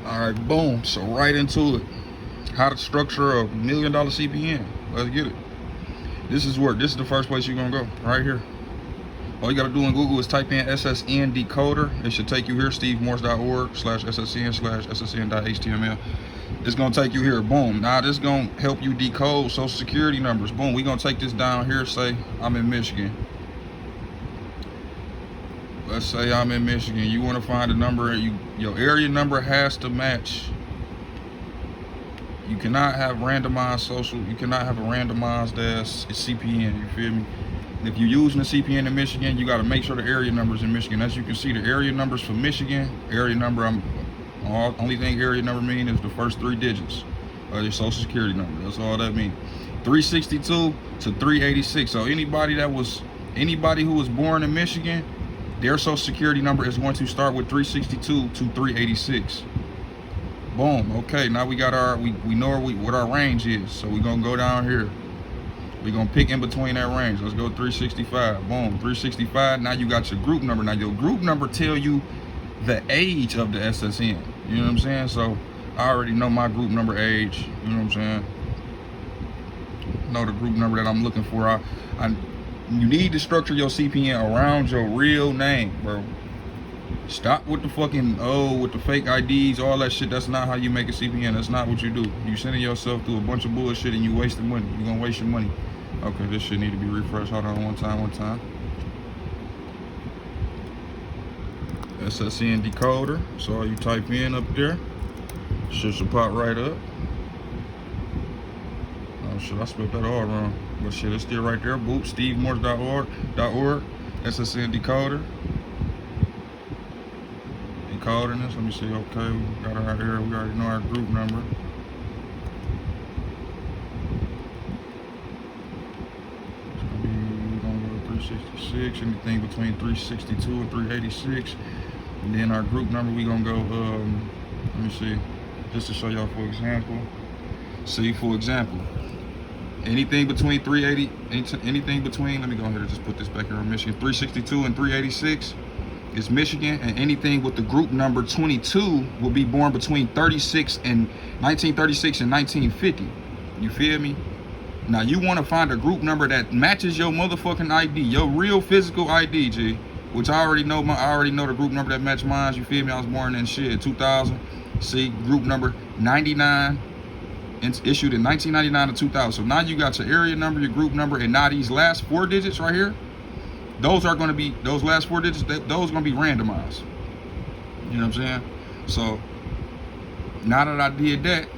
All right, boom. So right into it. How to structure a $1 million CPN. Let's get it. This is the first place you're gonna go, right here. All you gotta do in Google is type in SSN decoder. It should take you here, stevemorse.org/ssn/ssn.html. It's gonna take you here, boom. Now this is gonna help you decode social security numbers. Boom, we're gonna take this down here, say I'm in Michigan. Let's say I'm in Michigan. You wanna find a number, your area number has to match. You cannot have randomized you cannot have a randomized CPN, you feel me? If you're using a CPN in Michigan, you got to make sure the area number's in Michigan. As you can see, the area numbers for Michigan, area number, only thing area number mean is the first 3 digits of your social security number. That's all that means. 362 to 386. So anybody who was born in Michigan, their social security number is going to start with 362 to 386. Boom. Okay, now we got we know what our range is. So we're gonna go down here. We're gonna pick in between that range. Let's go 365. Boom, 365. Now you got your group number. Now your group number tell you the age of the SSN. You know what I'm saying? So I already know my group number age. You know what I'm saying? Know the group number that I'm looking for. You need to structure your CPN around your real name, bro. Stop with the fucking, with the fake IDs, all that shit. That's not how you make a CPN. That's not what you do. You sending yourself through a bunch of bullshit and you wasting money. You're gonna waste your money. Okay, this shit need to be refreshed. Hold on, one time. SSN decoder. So all you type in up there, should pop right up. Oh shit, I spelled that all wrong. But shit, it's still right there. Boop, stevemorse.org, SSN decoder. Decoding this. Let me see. Okay, we got our area. We already know our group number. We're gonna go to 366. Anything between 362 and 386. And then our group number, we gonna go. Let me see. Just to show y'all, for example. See, for example, anything between 380, anything between. Let me go ahead and just put this back here on Michigan. 362 and 386. Is Michigan, and anything with the group number 22 will be born between 1936 and 1950. You feel me? Now you want to find a group number that matches your motherfucking ID, your real physical ID, G. Which I already know. I already know the group number that match mine. You feel me? I was born in 2000. See, group number 99. It's issued in 1999 to 2000. So now you got your area number, your group number, and now these last 4 digits right here. Those are going to be, those last 4 digits, those are going to be randomized. You know what I'm saying? So now that I did that,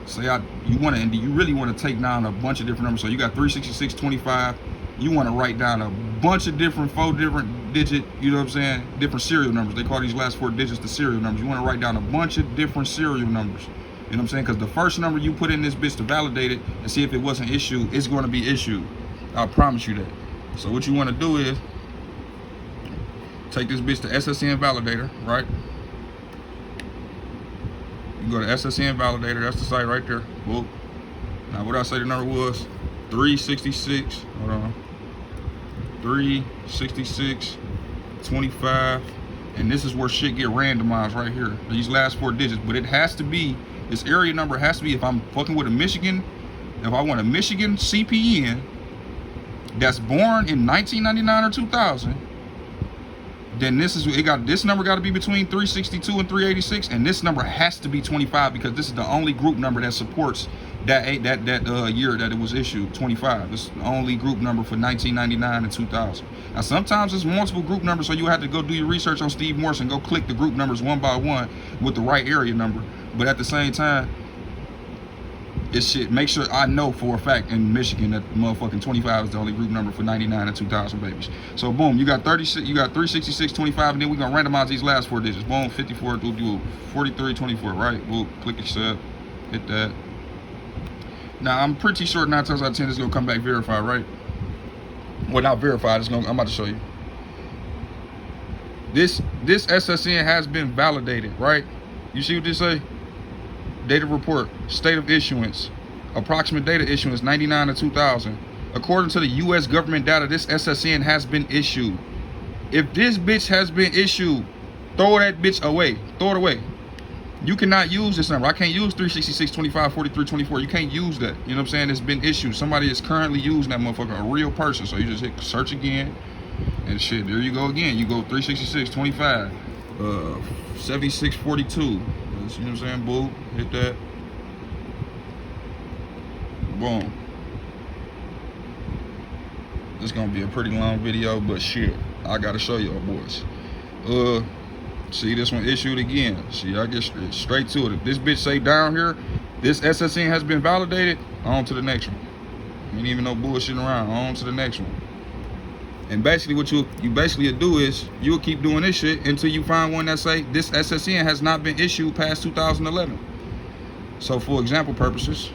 say you really want to take down a bunch of different numbers. So you got 36625. You want to write down a bunch of different 4 different digit, you know what I'm saying, different serial numbers. They call these last 4 digits the serial numbers. You want to write down a bunch of different serial numbers. You know what I'm saying? Because the first number you put in this bitch to validate it and see if it wasn't issued, it's going to be issued. I promise you that. So what you want to do is take this bitch to SSN Validator, right? You go to SSN Validator, that's the site right there. Whoop. Now what I say the number was 366, hold on, 36625, and this is where shit get randomized right here. These last 4 digits, but it has to be, this area number has to be, if I'm fucking with a Michigan, if I want a Michigan CPN, that's born in 1999 or 2000, then this number got to be between 362 and 386, and this number has to be 25 because this is the only group number that supports that year that it was issued. 25. This is the only group number for 1999 and 2000. Now sometimes it's multiple group numbers, so you have to go do your research on Steve Morse and go click the group numbers one by one with the right area number. But at the same time, this shit, make sure I know for a fact in Michigan that motherfucking 25 is the only group number for 99 and 2000 babies. So boom, you got 36, you got 366, 25, and then we're gonna randomize these last 4 digits. Boom, 54, do 43, 24, right? We'll click accept, hit that. Now I'm pretty sure 9 times out of 10 it's gonna come back verified, right? Well, not verified. I'm about to show you. This SSN has been validated, right? You see what this say? Date of report, state of issuance, approximate data issuance 99 to 2000. According to the U.S. government data, this SSN has been issued. If this bitch has been issued, throw that bitch away. Throw it away. You cannot use this number. I can't use 366 25 43 24. You can't use that. You know what I'm saying? It's been issued. Somebody is currently using that motherfucker, a real person. So you just hit search again, and shit, there you go again. You go 366 25 76 42. You know what I'm saying? Boom. Hit that. Boom. This gonna be a pretty long video, but shit, I gotta show y'all boys. See, this one issued again. See, I get straight to it. If this bitch say down here, this SSN has been validated, on to the next one. Ain't even no bullshitting around. On to the next one. And basically what you basically do is you'll keep doing this shit until you find one that say this SSN has not been issued past 2011. So for example purposes,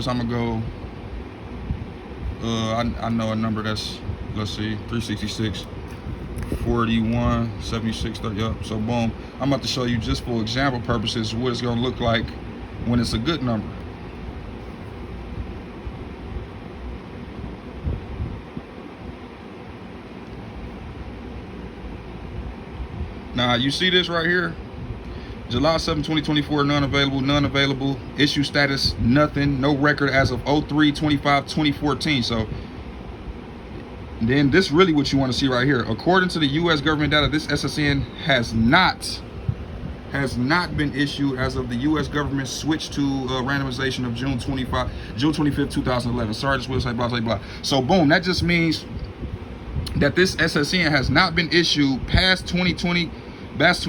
I'm gonna go, I know a number that's, let's see, 366 41 76 30. Yep. So boom, I'm about to show you, just for example purposes, what it's gonna look like when it's a good number. Now you see this right here, July 7, 2024, none available, issue status, nothing, no record as of 03/25/2014. So then this really what you want to see right here. According to the U.S. government data, this SSN has not been issued as of the U.S. government switched to randomization of June 25th, 2011. Sorry, this website, blah, blah, blah. So boom, that just means that this SSN has not been issued past 2020, past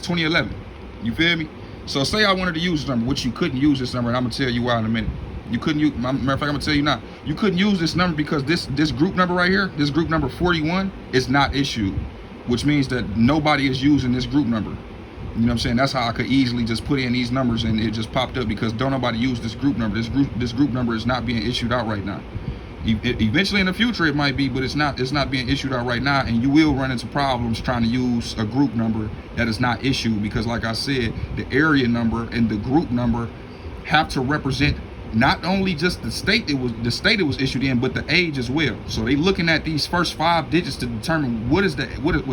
2011. You feel me? So say I wanted to use this number, which you couldn't use this number, and I'm gonna tell you why in a minute. You couldn't use, matter of fact, I'm gonna tell you now. You couldn't use this number because this group number right here, this group number 41, is not issued, which means that nobody is using this group number. You know what I'm saying? That's how I could easily just put in these numbers and it just popped up, because don't nobody use this group number. This group number is not being issued out right now. Eventually in the future it might be, but it's not being issued out right now, and you will run into problems trying to use a group number that is not issued, because like I said, the area number and the group number have to represent not only just the state it was issued in, but the age as well. So they looking at these first 5 digits to determine what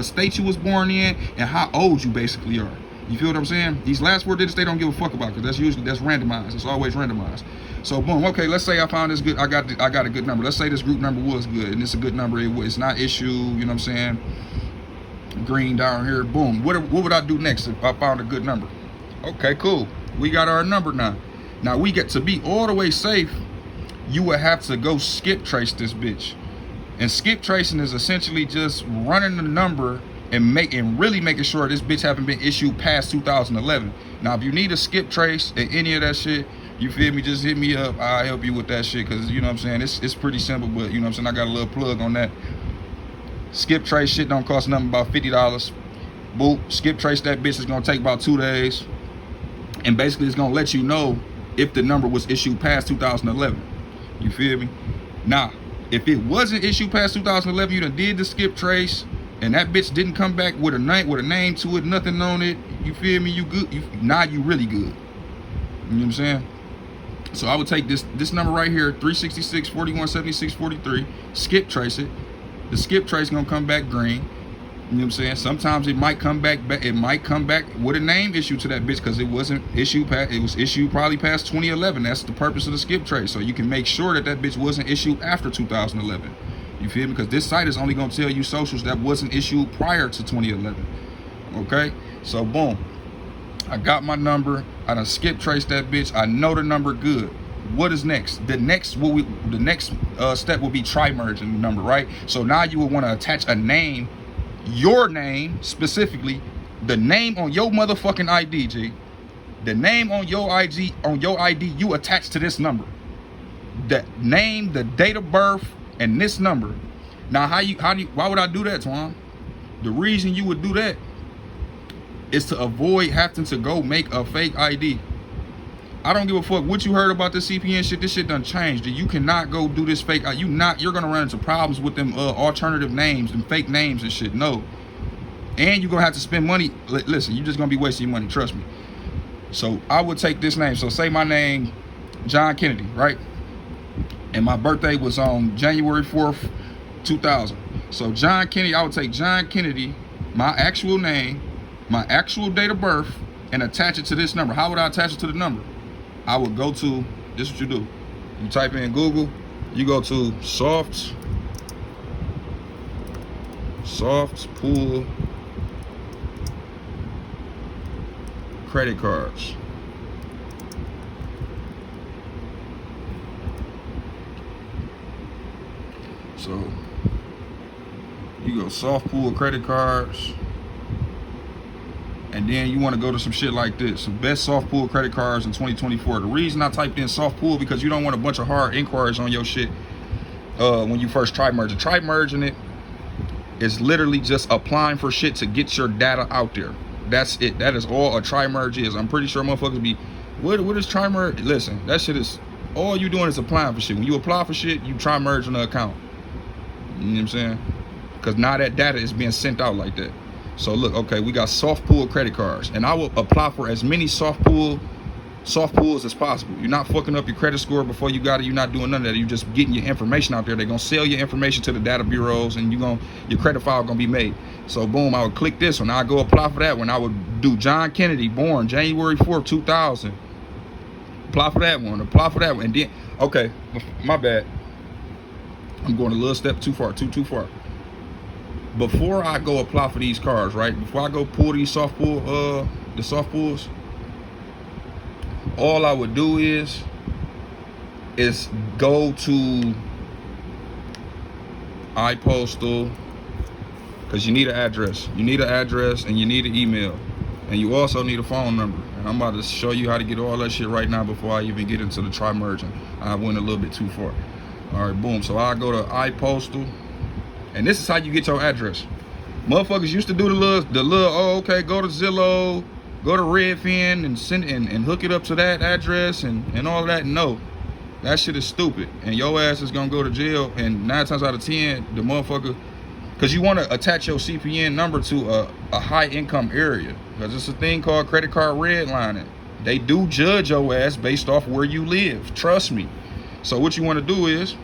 state you was born in and how old you basically are. You feel what I'm saying? These last 4 digits they don't give a fuck about, because that's randomized. It's always randomized. So boom, okay, let's say I found this good, I got a good number. Let's say this group number was good and it's a good number. It's not issued, you know what I'm saying? Green down here, boom. What would I do next if I found a good number? Okay, cool. We got our number now. Now we get to be all the way safe, you would have to go skip trace this bitch. And skip tracing is essentially just running the number and really making sure this bitch haven't been issued past 2011. Now if you need a skip trace and any of that shit, you feel me, just hit me up. I'll help you with that shit, because you know what I'm saying, it's pretty simple, but you know what I'm saying, I got a little plug on that. Skip trace shit don't cost nothing, about $50. Boop, skip trace that bitch is gonna take about 2 days, and basically it's gonna let you know if the number was issued past 2011. You feel me? Now if it wasn't issued past 2011, you done did the skip trace and that bitch didn't come back with a name to it, nothing on it, you feel me, you good, now you really good. You know what I'm saying? So I would take this number right here, 366 41 76 43, skip trace it. The skip trace gonna come back green. You know what I'm saying? Sometimes it might come back with a name issue to that bitch, because it wasn't issued past, it was issued probably past 2011. That's the purpose of the skip trace, so you can make sure that bitch wasn't issued after 2011. You feel me? Because this site is only gonna tell you socials that wasn't issued prior to 2011. Okay, so boom, I got my number, I done skip traced that bitch, I know the number good. What is next? The next step will be tri-merging the number, right? So now you would want to attach a name, your name specifically, the name on your motherfucking ID, G. The name on your ID, you attach to this number. The name, the date of birth, and this number. Now why would I do that, Twan? The reason you would do that is to avoid having to go make a fake ID. I don't give a fuck what you heard about this CPN shit. This shit done changed. You cannot go do this fake. You're gonna run into problems with them alternative names and fake names and shit. No, and you're gonna have to spend money. Listen, you're just gonna be wasting your money. Trust me. So I would take this name. So say my name, John Kennedy, right? And my birthday was on January 4th, 2000. So John Kennedy, I would take John Kennedy, my actual name, my actual date of birth and attach it to this number. How would I attach it to the number? I would go to, this is what you do. You type in Google, you go to soft pool credit cards. So you go soft pool credit cards, and then you want to go to some shit like this, some best soft pool credit cards in 2024. The reason I typed in soft pool, because you don't want a bunch of hard inquiries on your shit when you first try merging. Try merging it is literally just applying for shit to get your data out there. That's it. That is all a try merge is. I'm pretty sure motherfuckers be, what is try merge? Listen, that shit is, all you doing is applying for shit. When you apply for shit, you try merging the account. You know what I'm saying? Because now that data is being sent out like that. So look, okay, we got soft pool credit cards, and I will apply for as many soft pools as possible. You're not fucking up your credit score before you got it. You're not doing none of that. You're just getting your information out there. They're gonna sell your information to the data bureaus, and your credit file gonna be made. So boom, I would click this one. I go apply for that one. I would do John Kennedy, born January 4th, 2000. Apply for that one. Apply for that one, and then okay, my bad. I'm going a little step too far. Too far. Before I go apply for these cards, right? Before I go pull these soft pool, the soft pools, all I would do is go to iPostal, because you need an address. You need an address, and you need an email, and you also need a phone number. And I'm about to show you how to get all that shit right now before I even get into the try merging. I went a little bit too far. All right, boom. So I go to iPostal. And this is how you get your address. Motherfuckers used to do the little, oh, okay, go to Zillow, go to Redfin and send and hook it up to that address and all that. No, that shit is stupid. And your ass is gonna go to jail. And 9 times out of 10, the motherfucker, because you want to attach your CPN number to a high income area. Because it's a thing called credit card redlining. They do judge your ass based off where you live. Trust me. So what you want to do is,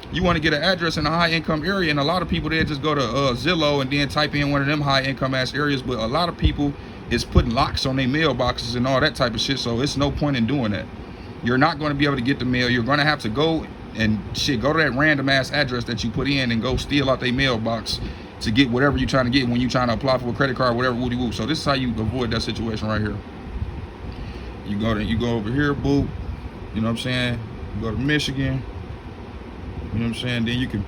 you want to get an address in a high income area, and a lot of people there just go to Zillow and then type in one of them high income ass areas. But a lot of people is putting locks on their mailboxes and all that type of shit, so it's no point in doing that. You're not going to be able to get the mail. You're going to have to go and go to that random ass address that you put in and go steal out their mailbox to get whatever you're trying to get when you're trying to apply for a credit card, whatever, woody woo. So this is how you avoid that situation right here. You go over here, boop. You know what I'm saying? You go to Michigan. You know what I'm saying? Then you can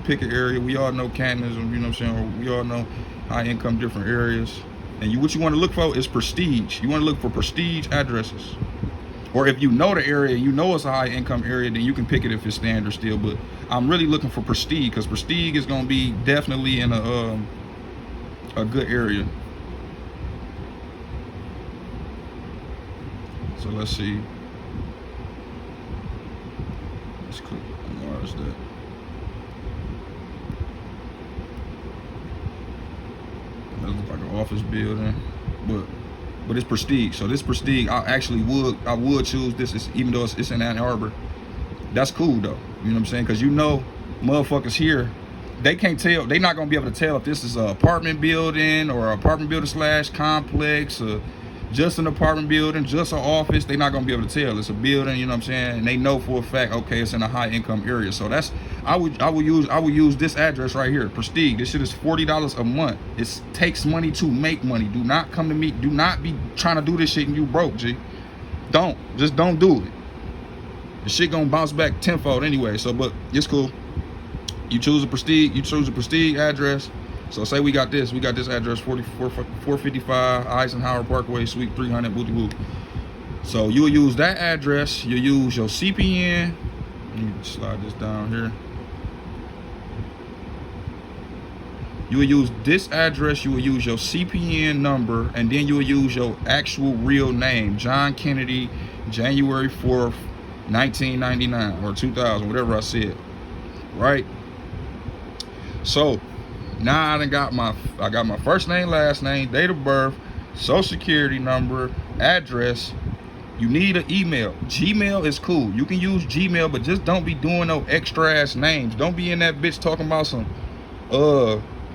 pick an area. We all know Cantonism, you know what I'm saying? We all know high income different areas. And what you want to look for is prestige. You want to look for prestige addresses. Or if you know the area, you know it's a high income area, then you can pick it if it's standard still. But I'm really looking for prestige, because prestige is gonna be definitely in a good area. So let's see. Let's click. Where's that? That looks like an office building, but it's prestige. So this prestige, I would choose this, even though it's in Ann Arbor. That's cool though. You know what I'm saying? Because you know, motherfuckers here, they can't tell. They're not gonna be able to tell if this is an apartment building or an apartment building / complex or just an apartment building, just an office. They're not gonna be able to tell. It's a building, you know what I'm saying? And they know for a fact, okay, it's in a high income area. So that's, I would use this address right here, prestige. This shit is $40 a month. It takes money to make money. Do not come to me. Do not be trying to do this shit and you broke, G. Just don't do it. The shit gonna bounce back tenfold anyway. So, but it's cool. You choose a prestige address. So say we got this address, 455 Eisenhower Parkway, Suite 300, booty boo. So you'll use that address, you'll use your CPN. Let me slide this down here. You will use this address, you will use your CPN number, and then you will use your actual real name, John Kennedy, January 4th, 1999 or 2000, whatever I said, right? So now I got my first name, last name, date of birth, social security number, address. You need an email. Gmail is cool. You can use Gmail, but just don't be doing no extra ass names. Don't be in that bitch talking about some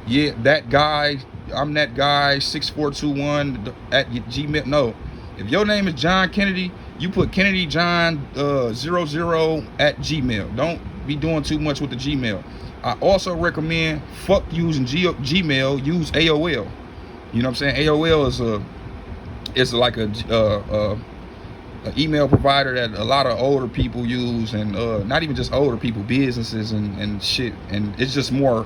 yeah, that guy I'm that guy 6421 at Gmail. No, if your name is John Kennedy, you put Kennedy John 00 at Gmail. Don't be doing too much with the Gmail. I also recommend fuck using Gmail. Use AOL. You know what I'm saying? AOL is like a email provider that a lot of older people use, and not even just older people, businesses and shit. And it's just more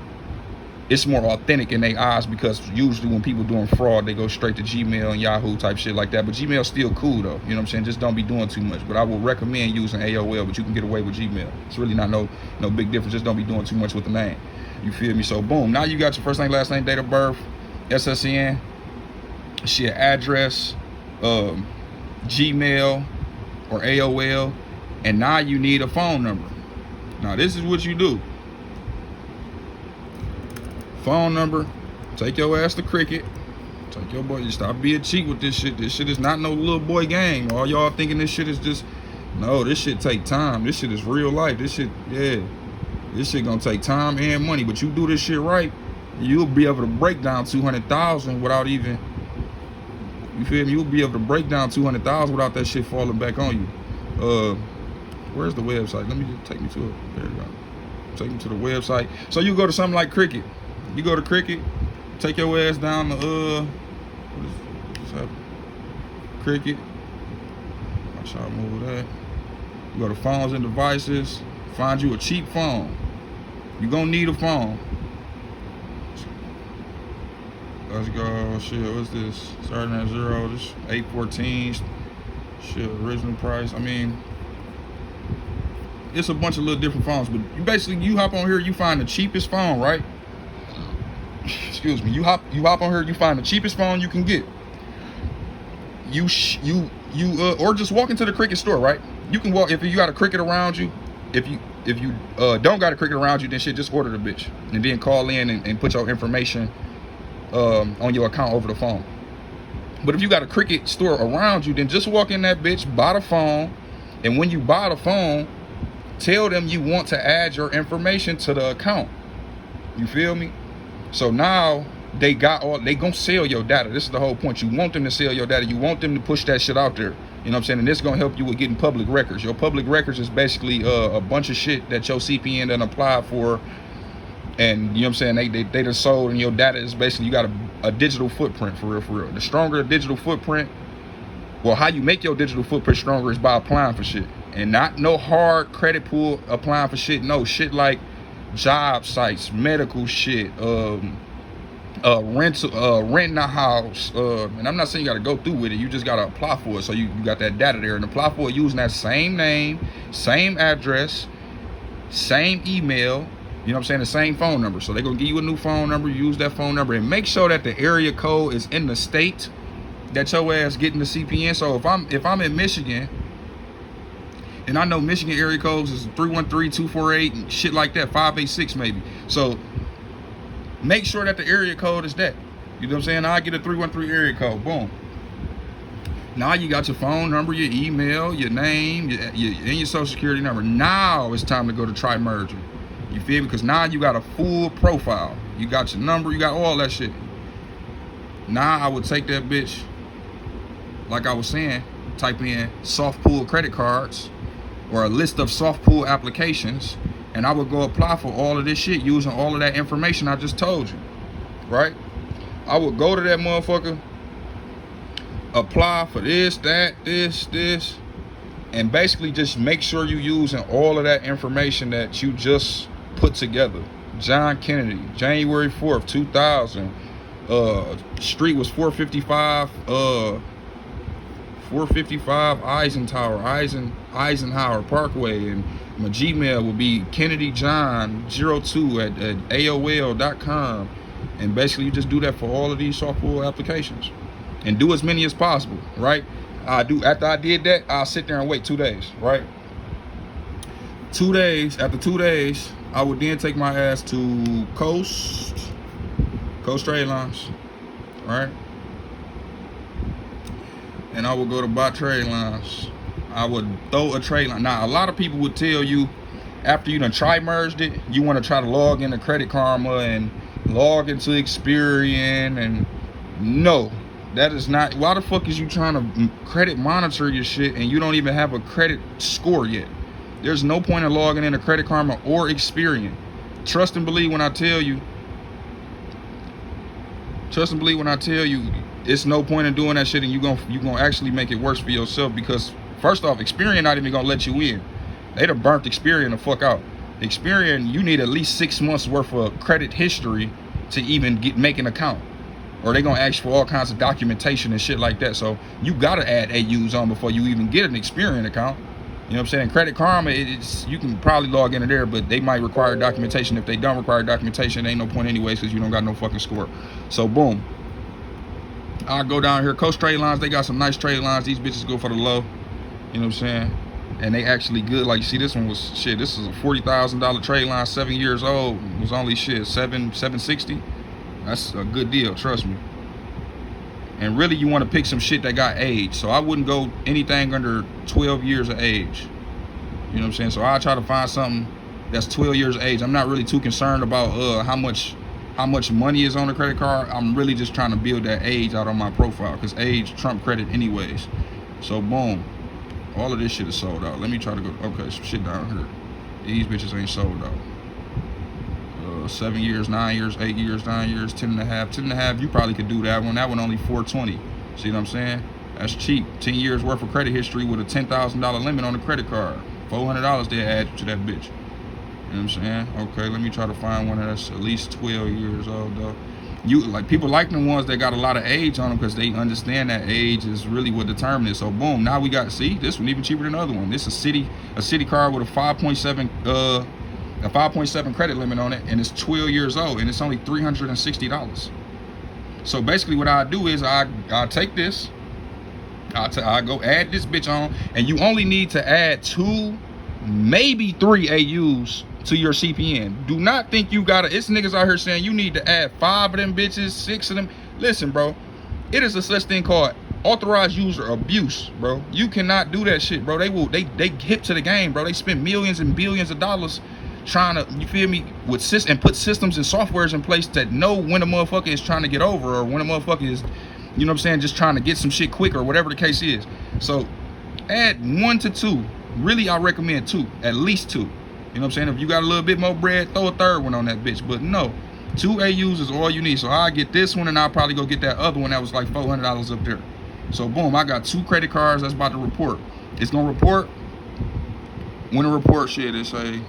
authentic in their eyes, because usually when people doing fraud, they go straight to Gmail and Yahoo type shit like that. But Gmail's still cool though, you know what I'm saying? Just don't be doing too much. But I would recommend using AOL, but you can get away with Gmail. It's really not no big difference. Just don't be doing too much with the name. You feel me? So boom, now you got your first name, last name, date of birth, SSN, shit, address, Gmail or AOL, and now you need a phone number. Now this is what you do. Phone number, take your ass to Cricket. Take your boy, you stop being cheap with this shit. This shit is not no little boy game. All y'all thinking this shit is just, no, this shit take time. This shit is real life. This shit, yeah, this shit gonna take time and money. But you do this shit right, you'll be able to break down 200,000 without even, you feel me? You'll be able to break down 200,000 without that shit falling back on you. Where's the website? Let me just take me to it. There you go. Take me to the website. So you go to something like Cricket. You go to Cricket, take your ass down to what's happening? Cricket. I'll try to move that. You go to phones and devices, find you a cheap phone. You're gonna need a phone. Let's go. Shit, what's this? Starting at 0, this 814. Shit, original price. I mean, it's a bunch of little different phones, but you hop on here, you find the cheapest phone, right? Excuse me. You hop on here, you find the cheapest phone you can get. Or just walk into the Cricket store, right? You can walk, if you got a Cricket around you. If you don't got a Cricket around you, then shit, just order the bitch and then call in and put your information on your account over the phone. But if you got a Cricket store around you, then just walk in that bitch, buy the phone, and when you buy the phone, tell them you want to add your information to the account. You feel me? So now they gonna sell your data. This is the whole point. You want them to sell your data. You want them to push that shit out there. You know what I'm saying? And this is gonna help you with getting public records. Your public records is basically a bunch of shit that your CPN done applied for. And you know what I'm saying? They done sold, and your data is basically, you got a digital footprint for real. The stronger the digital footprint, well, how you make your digital footprint stronger is by applying for shit. And not no hard credit pool applying for shit. No, shit like job sites, medical shit, renting a house, and I'm not saying you got to go through with it. You just got to apply for it. So you got that data there, and apply for it using that same name, same address, same email. You know what I'm saying? The same phone number. So they're gonna give you a new phone number. Use that phone number and make sure that the area code is in the state that your ass getting the CPN. So if I'm in Michigan, and I know Michigan area codes is 313-248 and shit like that, 586 maybe. So make sure that the area code is that. You know what I'm saying? I get a 313 area code. Boom. Now you got your phone number, your email, your name, and your social security number. Now it's time to go to try merger. You feel me? Because now you got a full profile. You got your number, you got all that shit. Now I would take that bitch, like I was saying, type in soft pull credit cards, or a list of soft pull applications, and I would go apply for all of this shit using all of that information I just told you, right? I would go to that motherfucker, apply for this, that, this, and basically just make sure you using all of that information that you just put together. John Kennedy, January 4th, 2000, street was 455 Eisenhower Parkway, and my Gmail will be KennedyJohn02 at AOL.com. And basically you just do that for all of these software applications, and do as many as possible, right? After I did that, I'll sit there and wait 2 days, right? 2 days, after 2 days, I would then take my ass to Coast Trade Lines, right? And I would go to buy trade lines. I would throw a trade line. Now, a lot of people would tell you, after you done try merged it, you want to try to log into Credit Karma and log into Cpn, and no, that is not. Why the fuck is you trying to credit monitor your shit and you don't even have a credit score yet? There's no point in logging into Credit Karma or Cpn. Trust and believe when I tell you. Trust and believe when I tell you, it's no point in doing that shit, and you gonna actually make it worse for yourself, because first off, Cpn not even gonna let you in. They done burnt Cpn the fuck out. Cpn, you need at least 6 months worth of credit history to even make an account, or they gonna ask for all kinds of documentation and shit like that. So you gotta add AUs on before you even get an Cpn account. You know what I'm saying? Credit Karma, you can probably log into there, but they might require documentation. If they don't require documentation, ain't no point anyways, because you don't got no fucking score. So boom, I'll go down here. Coast Trade Lines, they got some nice trade lines. These bitches go for the low. You know what I'm saying? And they actually good. Like you see, this one was shit. This is a $40,000 trade line, 7 years old. It was only shit $760. That's a good deal, trust me. And really, you want to pick some shit that got age. So I wouldn't go anything under 12 years of age. You know what I'm saying? So I try to find something that's 12 years of age. I'm not really too concerned about how much money is on the credit card. I'm really just trying to build that age out on my profile, because age trump credit anyways. So boom, all of this shit is sold out. Let me try to go. Okay, some shit down here. These bitches ain't sold out. 7 years, 9 years, 8 years, 9 years, 10 and a half. 10 and a half, you probably could do that one. That one only $420. See what I'm saying? That's cheap. 10 years worth of credit history with a $10,000 limit on the credit card. $400 they add to that bitch. You know what I'm saying? Okay, let me try to find one that's at least 12 years old though. People like the ones that got a lot of age on them, because they understand that age is really what determines it. So boom, now we got, see, this one even cheaper than the other one. This is a city card with a 5.7 credit limit on it, and it's 12 years old, and it's only $360. So basically what I do is I take this, I go add this bitch on, and you only need to add 2, maybe 3 AUs to your Cpn. Do not think you gotta, it's niggas out here saying you need to add 5 of them bitches, 6 of them. Listen, bro, it is a such thing called authorized user abuse, bro. You cannot do that shit, bro. They hip to the game, bro. They spend millions and billions of dollars trying to, you feel me, with and put systems and softwares in place that know when a motherfucker is trying to get over, or when a motherfucker is, you know what I'm saying, just trying to get some shit quicker, or whatever the case is. So add 1 to 2. Really, I recommend 2, at least 2. You know what I'm saying? If you got a little bit more bread, throw a third one on that bitch. But no, 2 AUs is all you need. So I get this one, and I'll probably go get that other one that was like $400 up there. So boom, I got 2 credit cards that's about to report. It's gonna report when it reports shit. It say,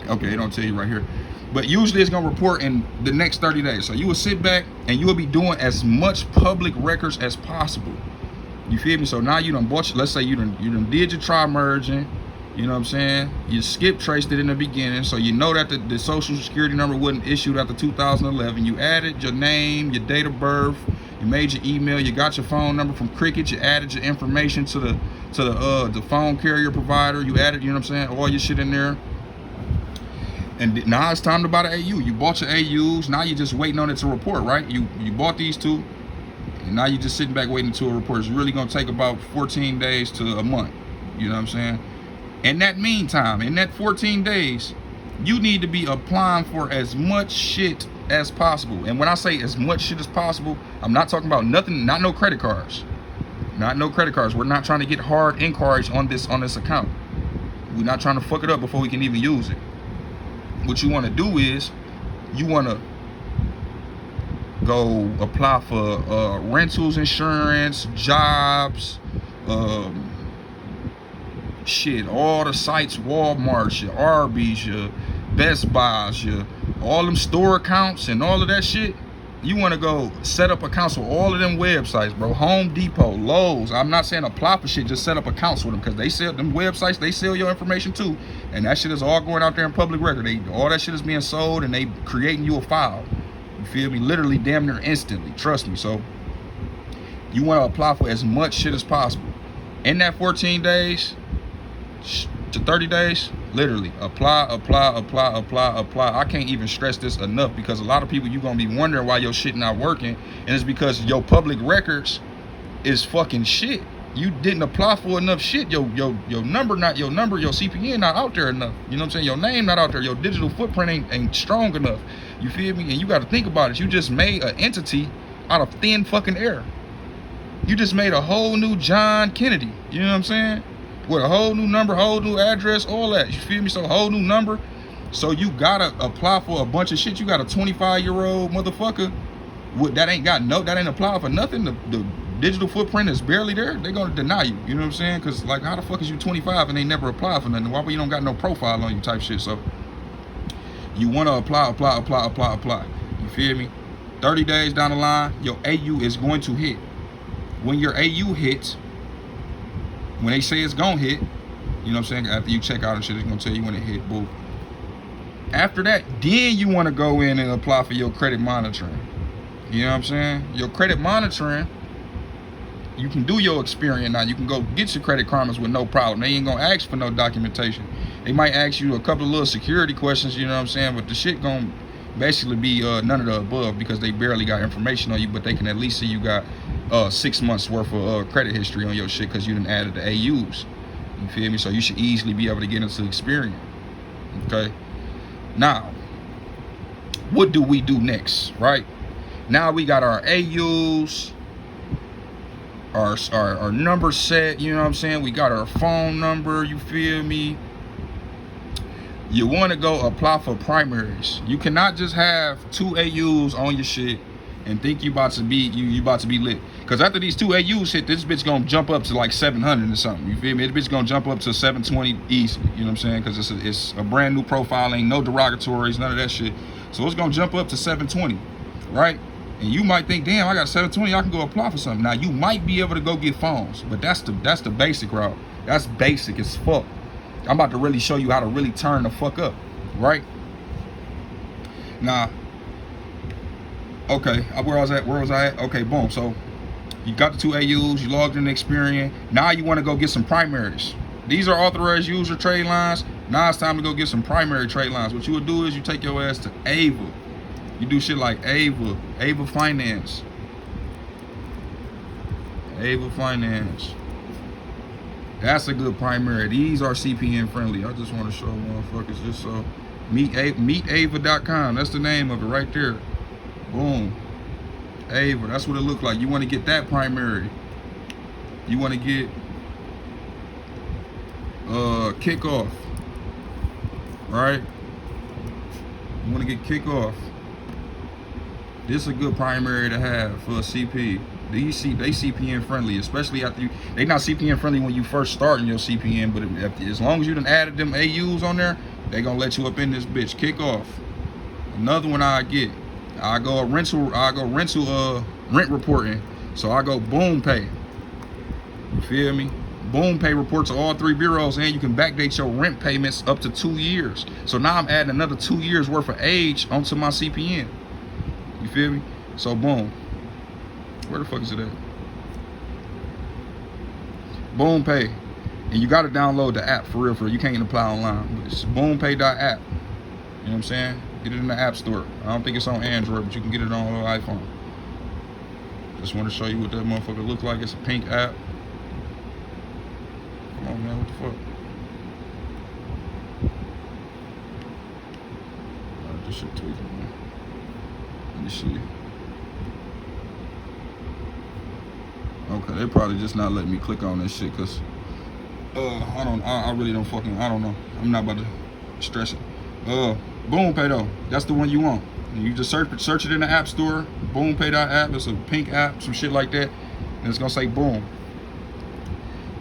okay, it don't tell you right here, but usually it's gonna report in the next 30 days. So you will sit back and you will be doing as much public records as possible. You feel me? So now you done bought, let's say you done did your tri-merging. You know what I'm saying? You skip traced it in the beginning, so you know that the social security number wasn't issued after 2011. You added your name, your date of birth, you made your email, you got your phone number from Cricket, you added your information to the phone carrier provider. You added, you know what I'm saying, all your shit in there. And now it's time to buy the AU. You bought your AUs. Now you're just waiting on it to report, right? You bought these 2, and now you're just sitting back waiting until it reports. It's really gonna take about 14 days to a month. You know what I'm saying? In that meantime, in that 14 days, you need to be applying for as much shit as possible. And when I say as much shit as possible, I'm not talking about nothing, not no credit cards. Not no credit cards. We're not trying to get hard inquiries on this account. We're not trying to fuck it up before we can even use it. What you want to do is you want to go apply for rentals insurance, jobs, shit, all the sites, Walmart, your Arby's, your Best Buys, your all them store accounts and all of that shit. You want to go set up accounts with all of them websites, bro. Home Depot, Lowe's. I'm not saying apply for shit, just set up accounts with them, because they sell them websites, they sell your information too, and that shit is all going out there in public record. All that shit is being sold, and they creating you a file. You feel me? Literally damn near instantly, trust me. So you want to apply for as much shit as possible. In that 14 days to 30 days, literally apply. I can't even stress this enough, because a lot of people, you're gonna be wondering why your shit not working, and it's because your public records is fucking shit. You didn't apply for enough shit. Your number, not your number, your CPN not out there enough. You know what I'm saying? Your name not out there. Your digital footprint ain't strong enough. You feel me? And you got to think about it. You just made an entity out of thin fucking air. You just made a whole new John Kennedy. You know what I'm saying? With a whole new number, whole new address, all that. You feel me? So whole new number. So you gotta apply for a bunch of shit. You got a 25-year-old motherfucker that ain't applied for nothing. The digital footprint is barely there. They're gonna deny you. You know what I'm saying? Cause like, how the fuck is you 25 and they never applied for nothing? Why you don't got no profile on you type shit? So you wanna apply. You feel me? 30 days down the line, your AU is going to hit. When your AU hits, when they say it's gonna hit, you know what I'm saying? After you check out and shit, it's gonna tell you when it hit, boo. After that, then you wanna go in and apply for your credit monitoring. You know what I'm saying? Your credit monitoring, you can do your Cpn now. You can go get your Credit Karmas with no problem. They ain't gonna ask for no documentation. They might ask you a couple of little security questions, you know what I'm saying? But the shit gonna basically be none of the above, because they barely got information on you, but they can at least see you got 6 months worth of credit history on your shit, because you done added the AUs. You feel me? So you should easily be able to get into Cpn. Okay. Now, what do we do next, right? Now we got our AUs, our number set, you know what I'm saying? We got our phone number, you feel me? You want to go apply for primaries. You cannot just have 2 AUs on your shit and think you about to be lit. Because after these 2 AUs hit, this bitch gonna jump up to like 700 or something. You feel me? This bitch gonna jump up to 720 easily. You know what I'm saying? Because it's a brand new profile, ain't no derogatories, none of that shit. So it's gonna jump up to 720, right? And you might think, damn, I got 720, I can go apply for something. Now you might be able to go get phones, but that's the basic route. That's basic as fuck. I'm about to really show you how to really turn the fuck up, right? Now, okay, where was I at? Okay, boom. So you got the 2 AUs, you logged in the Cpn. Now you want to go get some primaries. These are authorized user trade lines. Now it's time to go get some primary trade lines. What you would do is you take your ass to Ava. You do shit like Ava Finance. Ava Finance. That's a good primary. These are CPN friendly. I just want to show motherfuckers just so. Meetava.com. That's the name of it right there. Boom. Ava. That's what it looked like. You want to get that primary. You want to get Kickoff. Right? You want to get Kickoff. This is a good primary to have for a CP. They CPN friendly, especially after they not CPN friendly when you first starting your CPN, but as long as you done added them AUs on there, they gonna let you up in this bitch. Kickoff. Another one I go rent reporting. So I go Boom Pay. You feel me? Boom Pay reports all 3 bureaus, and you can backdate your rent payments up to 2 years. So now I'm adding another 2 years worth of age onto my CPN. You feel me? So boom. Where the fuck is it at? Boom Pay. And you got to download the app for real. You can't apply online. But it's boompay.app. You know what I'm saying? Get it in the App Store. I don't think it's on Android, but you can get it on iPhone. Just want to show you what that motherfucker look like. It's a pink app. Come on, man. What the fuck? This shit tweaking, man. Let me see. Okay, they probably just not letting me click on this shit because I really don't fucking, I don't know. I'm not about to stress it. Boom Pay though, that's the one you want. You just search it in the App Store, boompay.app. It's a pink app, some shit like that, and it's gonna say boom.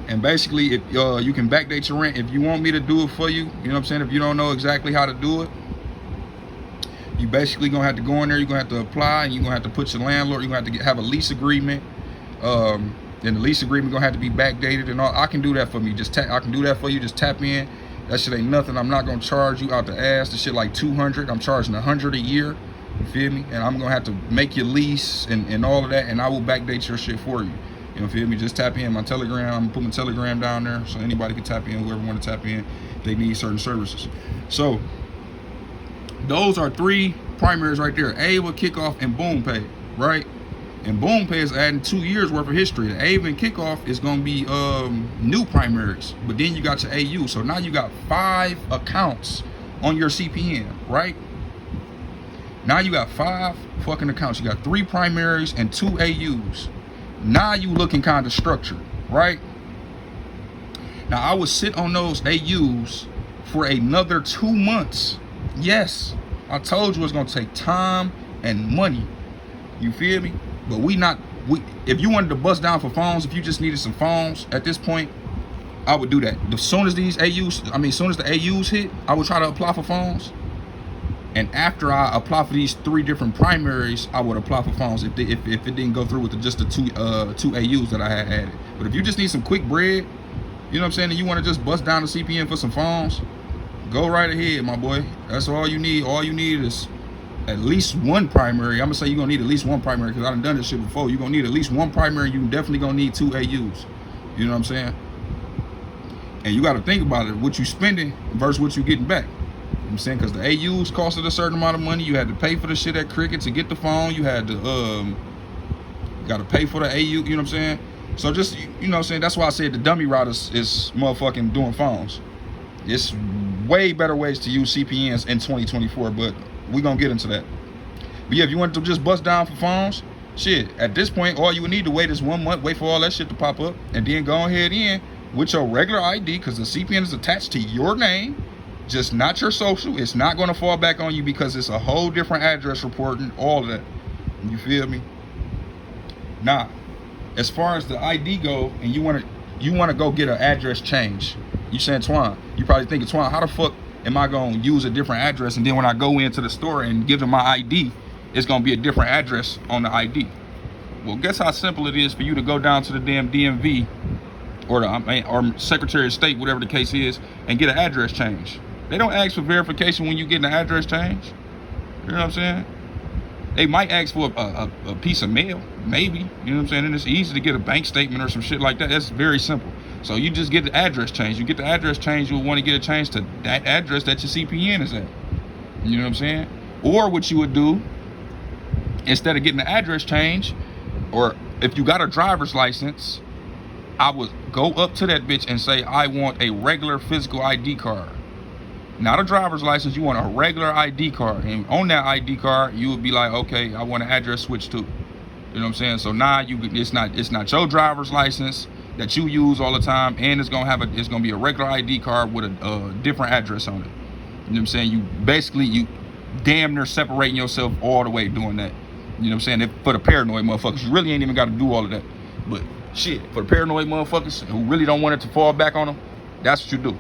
And basically, if you can backdate your rent, if you want me to do it for you, you know what I'm saying? If you don't know exactly how to do it, you basically gonna have to go in there. You're gonna have to apply, and you're gonna have to put your landlord. You're gonna have to have a lease agreement. And the lease agreement gonna have to be backdated and all. I can do that for me. I can do that for you. Just tap in. That shit ain't nothing. I'm not gonna charge you out the ass. The shit like 200. I'm charging 100 a year. You feel me? And I'm gonna have to make your lease and all of that, and I will backdate your shit for you. You know, feel me? Just tap in my Telegram. I'm gonna put my Telegram down there so anybody can tap in. Whoever want to tap in, they need certain services. So those are 3 primaries right there: Ava, Kickoff, and Boom Pay. Right? And Boom Pay is adding 2 years worth of history. The AVE and Kickoff is gonna be new primaries, but then you got your AU. So now you got 5 accounts on your CPN, right? Now you got 5 fucking accounts. You got 3 primaries and 2 AUs. Now you looking kind of structured, right? Now I would sit on those AUs for another 2 months. Yes, I told you it's gonna take time and money. You feel me? But if you wanted to bust down for phones, if you just needed some phones at this point, I would do that. As soon as as soon as the AUs hit, I would try to apply for phones. And after I apply for these 3 different primaries, I would apply for phones if it didn't go through with just the two AUs that I had added. But if you just need some quick bread, you know what I'm saying, and you want to just bust down the CPN for some phones, go right ahead, my boy. That's all you need. All you need is at least 1 primary. I'm gonna say you're gonna need at least 1 primary because I done this shit before. You're gonna need at least 1 primary. You definitely gonna need 2 AUs. You know what I'm saying? And you got to think about it, what you spending versus what you getting back. You know what I'm saying? Because the AUs costed a certain amount of money. You had to pay for the shit at Cricket to get the phone. You had to got to pay for the AU. You know what I'm saying? So just, you know what I'm saying, that's why I said the dummy route is motherfucking doing phones. It's way better ways to use CPNs in 2024, but we're gonna get into that. But yeah, if you want to just bust down for phones, shit, at this point, all you would need to wait is 1 month, wait for all that shit to pop up, and then go ahead in with your regular ID, because the CPN is attached to your name, just not your social. It's not gonna fall back on you because it's a whole different address reporting, all of that. You feel me? Nah. As far as the ID go, and you want to go get an address change, you saying, Twan, you probably thinking, Twan, how the fuck am I going to use a different address, and then when I go into the store and give them my ID, it's going to be a different address on the ID? Well, guess how simple it is for you to go down to the damn DMV or Secretary of State, whatever the case is, and get an address change. They don't ask for verification when you get an address change. You know what I'm saying? They might ask for a piece of mail, maybe. You know what I'm saying? And it's easy to get a bank statement or some shit like that. That's very simple. So you just get the address change. You get the address change, you'll want to get a change to that address that your CPN is at. You know what I'm saying? Or what you would do, instead of getting the address change, or if you got a driver's license, I would go up to that bitch and say, I want a regular physical ID card. Not a driver's license, you want a regular ID card. And on that ID card, you would be like, okay, I want an address switch too. You know what I'm saying? So now it's not your driver's license that you use all the time, and it's gonna be a regular ID card with a different address on it. You know what I'm saying? You damn near separating yourself all the way doing that. You know what I'm saying? For the paranoid motherfuckers, you really ain't even got to do all of that. But shit, for the paranoid motherfuckers who really don't want it to fall back on them, that's what you do.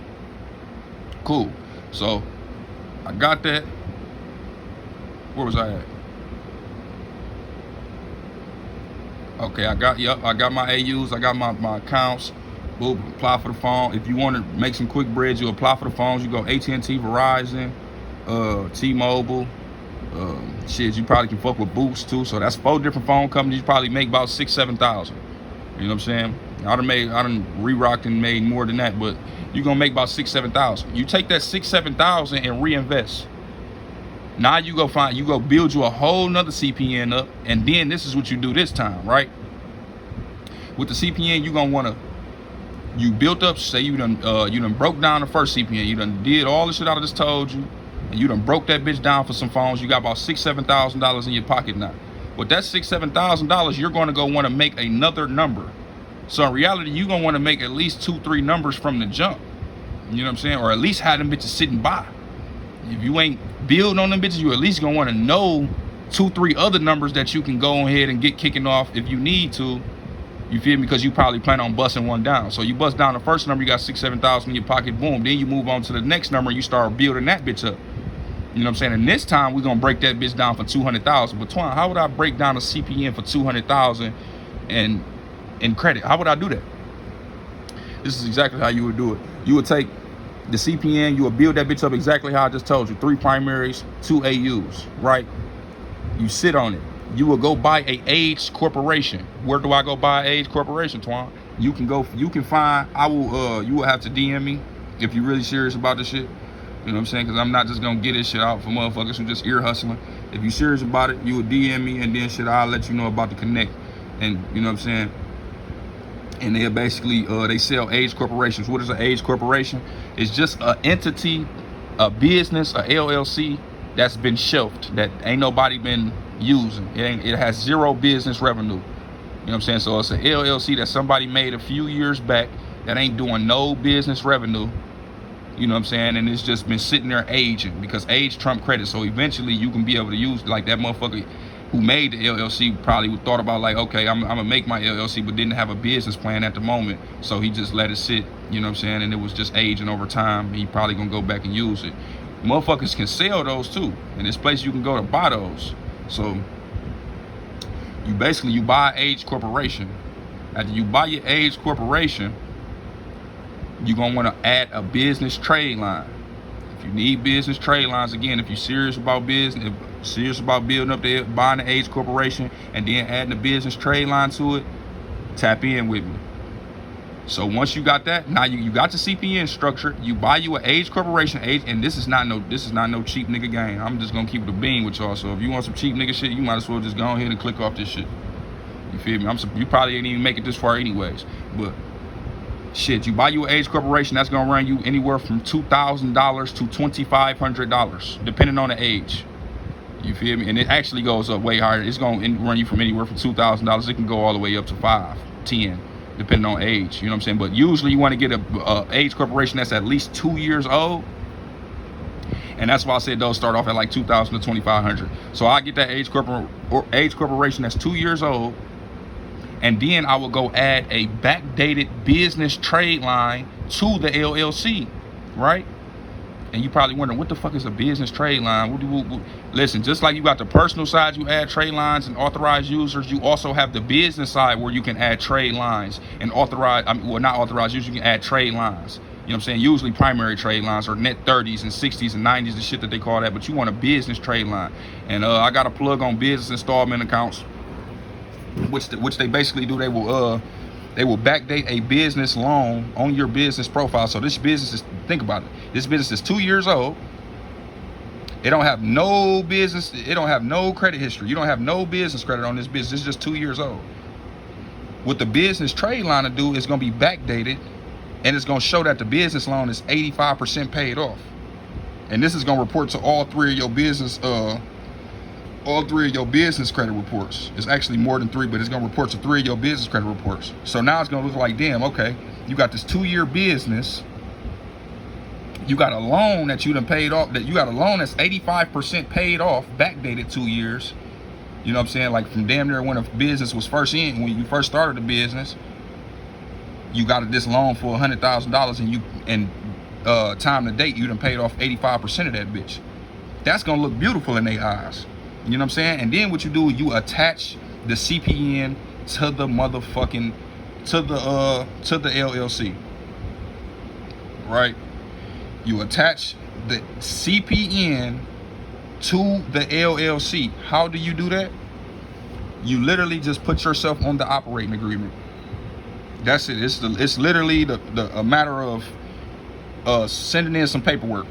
Cool. So I got that. Where was I at? Okay, I got my AUs, I got my accounts. Boom, apply for the phone. If you want to make some quick bread, you apply for the phones. You go AT&T, Verizon, T-Mobile. Shit, you probably can fuck with Boost too. So that's 4 different phone companies. You probably make about $6,000-7,000. You know what I'm saying? I done re-rocked and made more than that, but you're gonna make about $6,000-7,000. You take that $6,000-7,000 and reinvest. Now you go build you a whole nother CPN up, and then this is what you do this time, right? With the CPN, you built up, say you done broke down the first CPN, you done did all the shit I just told you, and you done broke that bitch down for some phones. You got about $6,000-7,000 in your pocket now. With that $6,000-7,000, you're going to go want to make another number. So in reality, you're going to want to make at least 2-3 numbers from the jump. You know what I'm saying? Or at least have them bitches sitting by. If you ain't building on them bitches, you at least going to want to know 2-3 other numbers that you can go ahead and get kicking off if you need to. You feel me? Because you probably plan on busting one down. So you bust down the first number, you got $6,000-7,000 in your pocket, boom. Then you move on to the next number, you start building that bitch up. You know what I'm saying? And this time we're gonna break that bitch down for $200,000. But Twan, how would I break down a CPN for $200,000 and in credit? How would I do that? This is exactly how you would do it. You would take the CPN, you would build that bitch up exactly how I just told you. 3 primaries, 2 AUs, right? You sit on it. You will go buy a aged corporation. Where do I go buy an aged corporation, Twan? You can find, you will have to DM me if you're really serious about this shit. You know what I'm saying? Because I'm not just gonna get this shit out for motherfuckers who just ear hustling. If you serious about it, you would DM me, and then shit, I'll let you know about the connect. And you know what I'm saying? And they're basically, they sell age corporations. What is an age corporation? It's just an entity, a business, a LLC that's been shelved, that ain't nobody been using. It has zero business revenue. You know what I'm saying? So it's an LLC that somebody made a few years back that ain't doing no business revenue. You know what I'm saying? And it's just been sitting there aging, because age trump credit. So eventually you can be able to use, like that motherfucker who made the LLC probably thought about like, okay, I'm gonna make my LLC, but didn't have a business plan at the moment. So he just let it sit, you know what I'm saying? And it was just aging over time. He probably gonna go back and use it. Motherfuckers can sell those too. And there's place you can go to buy those. So you buy age corporation. After you buy your age corporation, you're gonna wanna add a business trade line. If you need business trade lines, again, if you're serious about business, serious about building up buying the age corporation and then adding a business trade line to it, tap in with me. So once you got that, now you got the CPN structure. You buy you an age corporation, and this is not no cheap nigga game. I'm just gonna keep it a bean with y'all. So if you want some cheap nigga shit, you might as well just go ahead and click off this shit. You feel me? You probably ain't even make it this far anyways, but shit, you buy you an age corporation, that's gonna run you anywhere from $2,000 to $2,500, depending on the age. You feel me? And it actually goes up way higher. It's gonna run you from anywhere from $2,000. It can go all the way up to $5,000, $10,000, depending on age. You know what I'm saying? But usually you want to get a age corporation that's at least 2 years old. And that's why I said those start off at like $2,000 to $2,500. So I get that age corporation that's 2 years old. And then I will go add a backdated business trade line to the LLC, right? And you probably wondering, what the fuck is a business trade line? Listen, just like you got the personal side, you add trade lines and authorized users, you also have the business side where you can add trade lines and not authorized users, you can add trade lines. You know what I'm saying? Usually primary trade lines are net 30s and 60s and 90s, the shit that they call that, but you want a business trade line. And I got a plug on business installment accounts, which they basically do. They will backdate a business loan on your business profile. So this business is, think about it, this business is 2 years old. It don't have no business, it don't have no credit history. You don't have no business credit on this business. It's just 2 years old. What the business trade line to do is going to be backdated, and it's going to show that the business loan is 85% paid off. And this is going to report to all three of your business credit reports. It's actually more than 3, but it's going to report to 3 of your business credit reports. So now it's going to look like, damn, okay, you got this 2-year business. You got a loan that you done paid off, that you got a loan that's 85% paid off, backdated 2 years. You know what I'm saying? Like from damn near when a business was first in, when you first started the business, you got this loan for $100,000, and time to date, you done paid off 85% of that bitch. That's going to look beautiful in their eyes. You know what I'm saying? And then what you do, you attach the CPN to the motherfucking, to the LLC, right? You attach the CPN to the LLC. How do you do that? You literally just put yourself on the operating agreement. That's it. It's literally a matter of sending in some paperwork.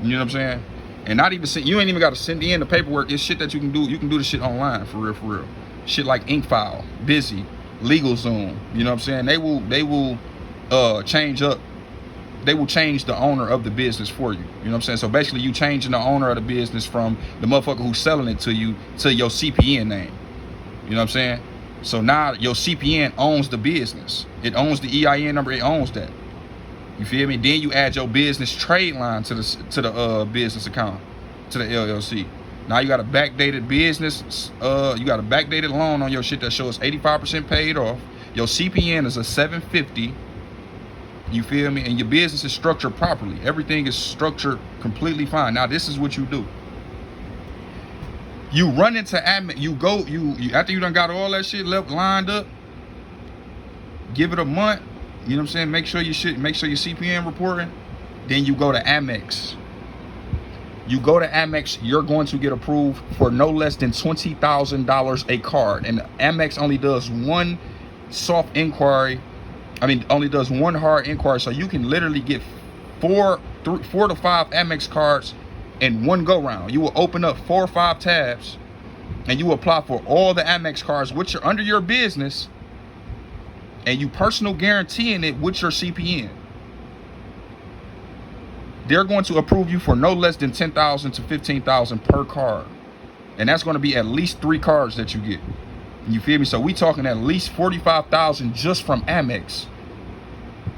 You know what I'm saying? And not even you ain't even got to send in the paperwork. It's shit that you can do. You can do the shit online for real. Shit like InkFile, Busy, LegalZoom. You know what I'm saying? They will change up. They will change the owner of the business for you. You know what I'm saying? So basically, you changing the owner of the business from the motherfucker who's selling it to you to your CPN name. You know what I'm saying? So now your CPN owns the business. It owns the EIN number. It owns that. You feel me? Then you add your business trade line to the business account, to the LLC. Now you got a backdated business. You got a backdated loan on your shit that shows 85% paid off. Your CPN is a 750. You feel me? And your business is structured properly. Everything is structured completely fine. Now this is what you do. You run into admin. You after you done got all that shit lined up. Give it a month. You know what I'm saying? Make sure your CPN reporting. Then you go to Amex. You go to Amex, you're going to get approved for no less than $20,000 a card. And Amex only does one soft inquiry. Only does one hard inquiry. So you can literally get 4 4 to 5 Amex cards in one go round. You will open up 4 or 5 tabs and you apply for all the Amex cards which are under your business, and you personal guaranteeing it with your CPN. They're going to approve you for no less than $10,000 to $15,000 per card. And that's going to be at least 3 cards that you get. You feel me? So we talking at least $45,000 just from Amex.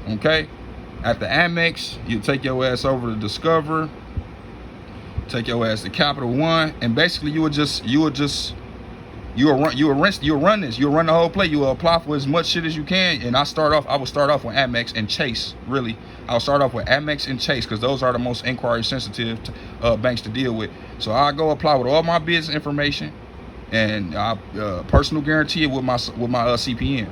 Okay? At the Amex, you take your ass over to Discover, take your ass to Capital One, and basically you'll run this. You'll run the whole play. You will apply for as much shit as you can. And I will start off with Amex and Chase. Really, I'll start off with Amex and Chase because those are the most inquiry sensitive banks to deal with. So I go apply with all my business information, and I personal guarantee it with my CPN.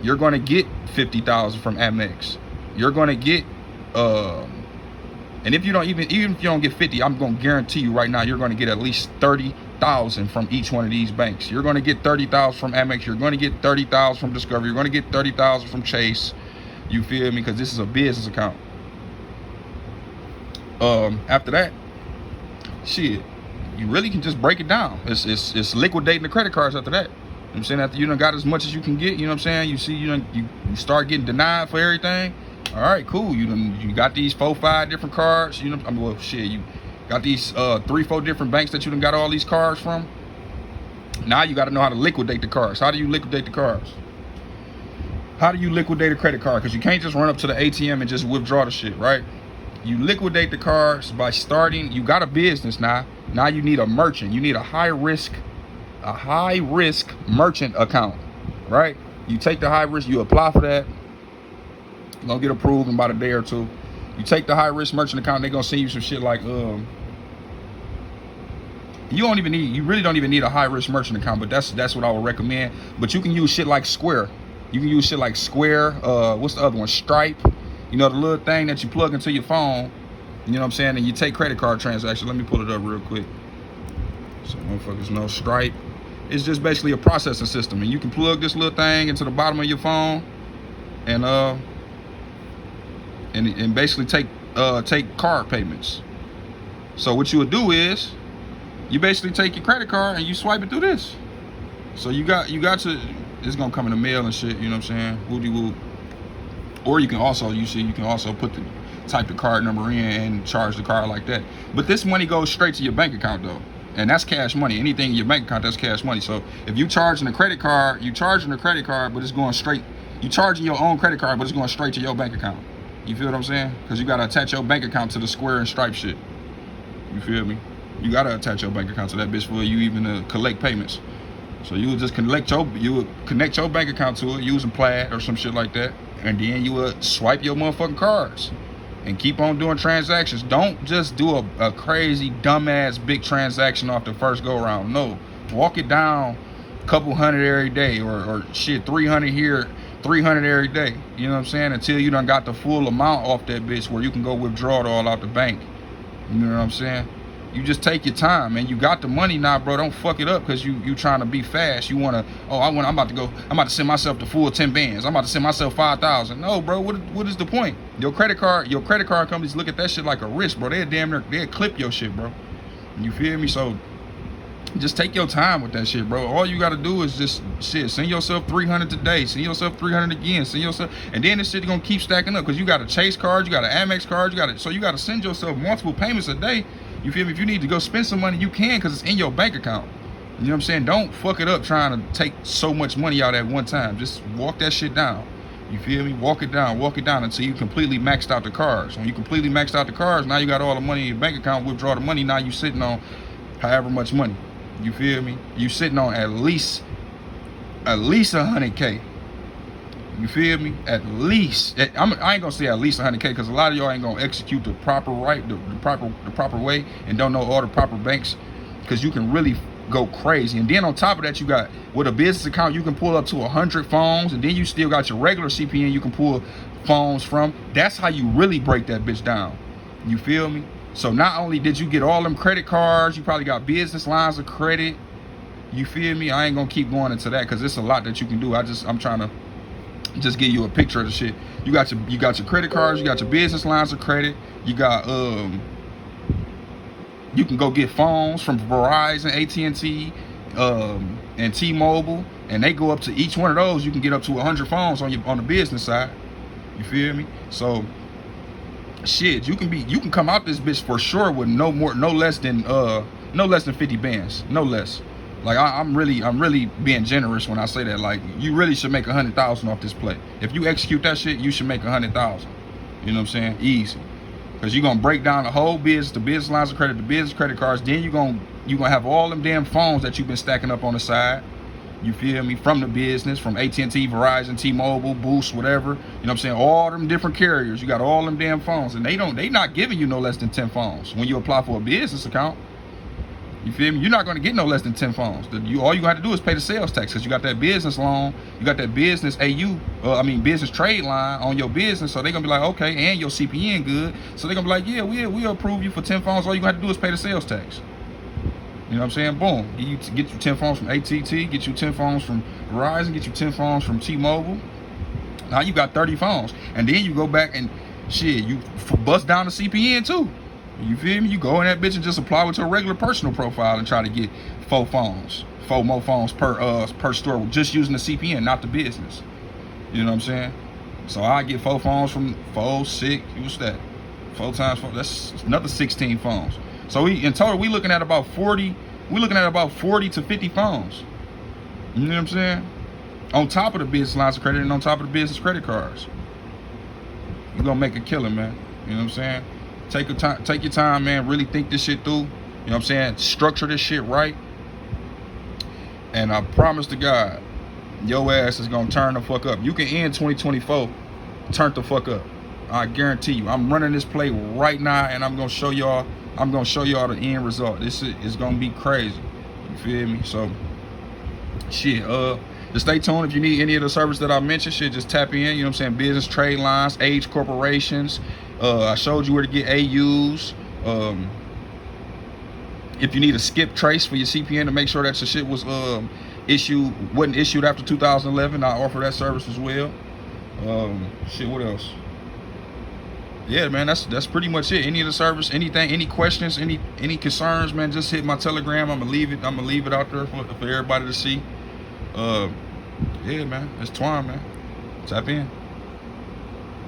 You're going to get $50,000 from Amex. You're going to get and if you don't even if you don't get 50, I'm going to guarantee you right now you're going to get at least 30,000 from each one of these banks. You're going to get 30,000 from Amex. You're going to get 30,000 from Discovery. You're going to get 30,000 from Chase. You feel me? Because this is a business account. After that, shit, you really can just break it down. It's liquidating the credit cards after that. You know what I'm saying? After you done got as much as you can get, you know what I'm saying? You see, you start getting denied for everything. All right, cool. You got these 4-5 different cards. You know, I mean, well, shit, you got these 3-4 different banks that you done got all these cards from. Now you got to know how to liquidate the cards. How do you liquidate the cards? How do you liquidate a credit card? Because you can't just run up to the ATM and just withdraw the shit, right? You liquidate the cards by starting. You got a business now. Now you need a merchant. You need a high risk merchant account, right? You take the high risk. You apply for that. You're gonna get approved in about a day or two. You take the high risk merchant account, they're gonna send you some shit like you really don't even need a high risk merchant account, but that's what I would recommend. But you can use shit like Square. You can use shit like Square, what's the other one? Stripe. You know, the little thing that you plug into your phone, you know what I'm saying, and you take credit card transactions. Let me pull it up real quick. So motherfuckers know Stripe. It's just basically a processing system, and you can plug this little thing into the bottom of your phone and basically take card payments. So what you would do is you basically take your credit card and you swipe it through this. So you got to, it's gonna come in the mail and shit, you know what I'm saying? Woody woo. Or you can also type the card number in and charge the card like that. But this money goes straight to your bank account though. And that's cash money. Anything in your bank account, that's cash money. So if you charging a credit card, but it's going straight. You charging your own credit card, but it's going straight to your bank account. You feel what I'm saying? Because you got to attach your bank account to the Square and Stripe shit. You feel me? You got to attach your bank account to that bitch for you even collect payments. So you would just connect your bank account to it using Plaid or some shit like that. And then you would swipe your motherfucking cards and keep on doing transactions. Don't just do a crazy, dumbass, big transaction off the first go around. No. Walk it down a couple hundred every day or shit, 300 here, 300 every day, you know what I'm saying, until you done got the full amount off that bitch where you can go withdraw it all out the bank. You know what I'm saying? You just take your time, man. You got the money now, bro. Don't fuck it up because you trying to be fast. You want to, I'm about to send myself the full 10 bands. I'm about to send myself 5,000. No, bro, what is the point? Your credit card companies look at that shit like a risk, bro. They'll clip your shit, bro. You feel me? So just take your time with that shit, bro. All you gotta do is just send yourself 300 today, send yourself 300 again, and then this shit gonna keep stacking up because you got a Chase card, you got an Amex card, so you gotta send yourself multiple payments a day. You feel me? If you need to go spend some money, you can because it's in your bank account. You know what I'm saying? Don't fuck it up trying to take so much money out at one time. Just walk that shit down. You feel me? Walk it down until you completely maxed out the cards. When you completely maxed out the cards, now you got all the money in your bank account, withdraw the money, now you sitting on however much money. You feel me? You sitting on at least 100K. You feel me? At least. I ain't gonna say at least 100K because a lot of y'all ain't gonna execute the proper way and don't know all the proper banks because you can really go crazy. And then on top of that, you got with a business account, you can pull up to 100 phones, and then you still got your regular CPN you can pull phones from. That's how you really break that bitch down. You feel me? So not only did you get all them credit cards, you probably got business lines of credit. You feel me? I ain't gonna keep going into that because it's a lot that you can do. I'm trying to Just give you a picture of the shit. You got your credit cards, you got your business lines of credit, you got you can go get phones from Verizon, AT&T, and T-Mobile, and they go up to each one of those. You can get up to 100 phones on the business side. You feel me? So shit, you can come out this bitch for sure with no less than 50 bands, no less. Like I'm really being generous when I say that. Like you really should make 100,000 off this play. If you execute that shit, you should make 100,000. You know what I'm saying? Easy. Because you're gonna break down the whole business, the business lines of credit, the business credit cards. Then you're gonna have all them damn phones that you've been stacking up on the side. You feel me? From the business, from AT&T, Verizon, T-Mobile, Boost, whatever. You know what I'm saying? All them different carriers. You got all them damn phones, and they not giving you no less than 10 phones when you apply for a business account. You feel me? You're not going to get no less than 10 phones. All you got to do is pay the sales tax, because you got that business loan, you got that business business trade line on your business. So they're going to be like, okay, and your CPN good. So they're going to be like, yeah, we'll approve you for 10 phones. All you got to do is pay the sales tax. You know what I'm saying? Boom. Get you 10 phones from AT&T, get you 10 phones from Verizon, get you 10 phones from T-Mobile. Now you got 30 phones. And then you go back and shit, you bust down the CPN too. You feel me? You go in that bitch and just apply with your regular personal profile and try to get 4 more phones per store, just using the CPN, not the business. You know what I'm saying? So I get 4 phones from 4, 6. What's that? 4 times 4. That's another 16 phones. So in total, we looking at about 40. We're looking at about 40 to 50 phones. You know what I'm saying? On top of the business lines of credit and on top of the business credit cards. You're gonna make a killing, man. You know what I'm saying? Take your time, man. Really think this shit through. You know what I'm saying? Structure this shit right. And I promise to God, your ass is gonna turn the fuck up. You can end 2024, turn the fuck up. I guarantee you. I'm running this play right now, and I'm gonna show y'all the end result. This is gonna be crazy. You feel me? So shit, just stay tuned. If you need any of the service that I mentioned, shit, just tap in. You know what I'm saying? Business trade lines, age corporations. I showed you where to get AUs. If you need a skip trace for your CPN to make sure that your shit was wasn't issued after 2011, I offer that service as well. Shit, what else? Yeah, man, that's pretty much it. Any of the service, anything, any questions, any concerns, man, just hit my Telegram. I'm gonna leave it out there for everybody to see. Yeah, man, it's Twine, man. Tap in.